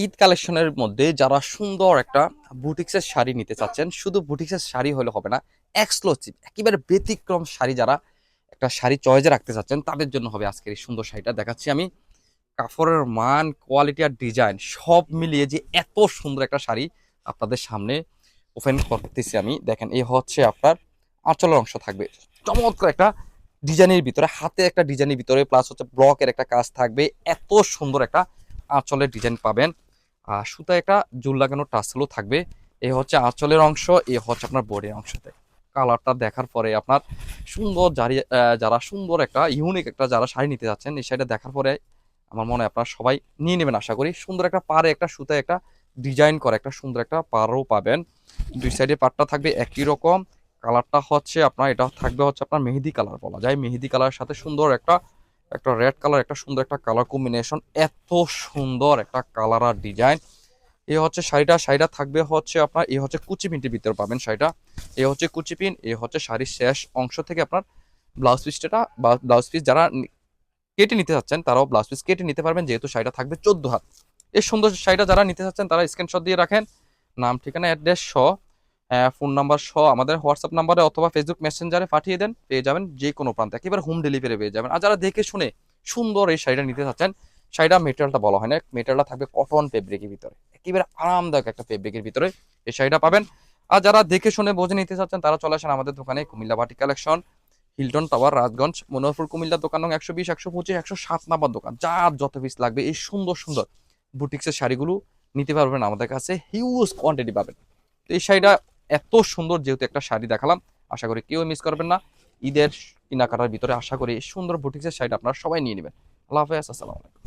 ঈদ কালেকশনের মধ্যে যারা সুন্দর একটা বুটিক্সের শাড়ি নিতে চাচ্ছেন, শুধু বুটিক্সের শাড়ি হলে হবে না, এক্সক্লুসিভ একেবারে ব্যতিক্রম শাড়ি যারা একটা শাড়ি চয়েসে রাখতে চাচ্ছেন তাদের জন্য হবে আজকের এই সুন্দর শাড়িটা দেখাচ্ছি আমি। কাপড়ের মান, কোয়ালিটি আর ডিজাইন সব মিলিয়ে যে এত সুন্দর একটা শাড়ি আপনাদের সামনে ওপেন করতেছি আমি। দেখেন, এই হচ্ছে আপনার আঁচলের অংশ থাকবে চমৎকার একটা ডিজাইনের ভিতরে, হাতে একটা ডিজাইনের ভিতরে, প্লাস হচ্ছে ব্লকের একটা কাজ থাকবে। এত সুন্দর একটা আঁচলের ডিজাইন পাবেন। সুতায় একটা জুল লাগানো টাসেলও থাকবে। এই হচ্ছে আঁচলের অংশ, এই হচ্ছে আপনার বডির অংশতে। কালারটা দেখার পরে আপনার সুন্দর যারা সুন্দর একটা ইউনিক একটা যারা শাড়ি নিতে যাচ্ছেন, এই শাড়িটা দেখার পরে আমার মনে হয় আপনারা সবাই নিয়ে নেবেন আশা করি। সুন্দর একটা পাড়ে একটা সুতায় একটা ডিজাইন করা একটা সুন্দর একটা পাড়ও পাবেন। দুই সাইডে পাড়টা থাকবে একই রকম। কালারটা হচ্ছে আপনার, এটা থাকবে হচ্ছে আপনার মেহেদি কালার বলা যায়। মেহেদি কালারের সাথে সুন্দর একটা একটা রেড কালার, একটা সুন্দর একটা কালার কম্বিনেশন। এত সুন্দর একটা কালার আর ডিজাইন। এই হচ্ছে শাড়িটা থাকবে হচ্ছে আপনার, এই হচ্ছে কুচি পিনটির ভিতরে পাবেন শাড়িটা। এই হচ্ছে কুচি পিন, এই হচ্ছে শাড়ির শেষ অংশ থেকে আপনার ব্লাউজ পিসটা বা ব্লাউজ পিস যারা কেটে নিতে চাচ্ছেন তারাও ব্লাউজ পিস কেটে নিতে পারবেন, যেহেতু শাড়িটা থাকবে 14 হাত। এই সুন্দর শাড়িটা যারা নিতে চাচ্ছেন তারা স্ক্রিনশট দিয়ে রাখেন, নাম ঠিকানা অ্যাড্রেস সহ, ফোন নাম্বার সহ আমাদের হোয়াটসঅ্যাপ নাম্বারে অথবা ফেসবুক মেসেঞ্জারে পাঠিয়ে দেন, পেয়ে যাবেন যে কোনো প্রান্তে, একেবারে হোম ডেলিভারি পেয়ে যাবেন। আর যারা দেখে শুনে সুন্দর এই শাড়িটা নিতে চাচ্ছেন, শাড়িটা মেটেরিয়ালটা বলা হয় না, মেটেরিয়ালটা থাকবে কটন ফেব্রিকের ভিতরে, একেবারে আরামদায়ক একটা ফেব্রিকের ভিতরে এই শাড়িটা পাবেন। আর যারা দেখে শুনে বোঝে নিতে চাচ্ছেন তারা চলে আসেন আমাদের দোকানে, Comilla batik collection, Hilton tower, Rajganj, Manoharpur, Comilla. দোকান নং 120, 125, 107 নাম্বার দোকান। যার যত পিস লাগবে এই সুন্দর সুন্দর বুটিক্সের শাড়িগুলো নিতে পারবেন আমাদের কাছে, হিউজ কোয়ান্টিটি পাবেন। তো এই শাড়িটা এত সুন্দর, যেহেতু একটা শাড়ি দেখালাম, আশা করি কেউ মিস করবেন না। ঈদের কেনাকাটার ভিতরে আশা করি এই সুন্দর বুটিক্সের শাড়িটা আপনারা সবাই নিয়ে নেবেন। আল্লাহ হাফেজ, আসসালামু আলাইকুম।